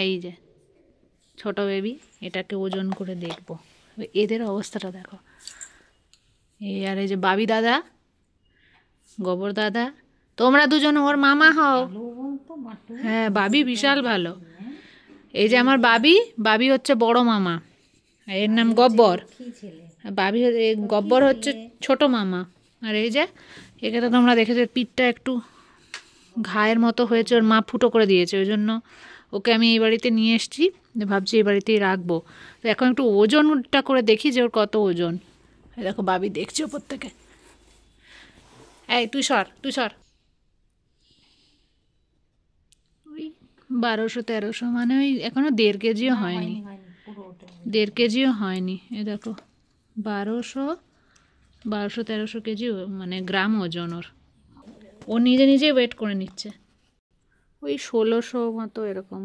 এই যে ছোট বেবি, এটাকে ওজন করে দেখব। এদের অবস্থাটা দেখো। এই আর এই যে বাবি দাদা, গোবর দাদা, তোমরা দুজন ওর মামা হও। হ্যাঁ, বাবি বিশাল ভালো। এই যে আমার বাবি, বাবি হচ্ছে বড় মামা, এর নাম গব্বর। বাবি, গব্বর হচ্ছে ছোট মামা। আর এই যে একে তো তোমরা দেখেছো, পিঠটা একটু ঘায়ের মতো হয়েছে, ওর মা ফুটো করে দিয়েছে, ওই জন্য ওকে আমি এই বাড়িতে নিয়ে এসেছি, ভাবছি এই বাড়িতেই রাখবো। তো এখন একটু ওজনটা করে দেখি যে ওর কত ওজন। দেখো বাবি দেখছি ওপর থেকে। এই তুই সর, তুই সর। ওই 1200-1300, মানে ওই এখনো 1.5 কেজিও হয়নি, 1.5 কেজিও হয়নি। এ দেখো 1200-1300 কেজি মানে গ্রাম ওজন ওর। ও নিজে নিজে ওয়েট করে নিচ্ছে, ওই 1600 মতো এরকম।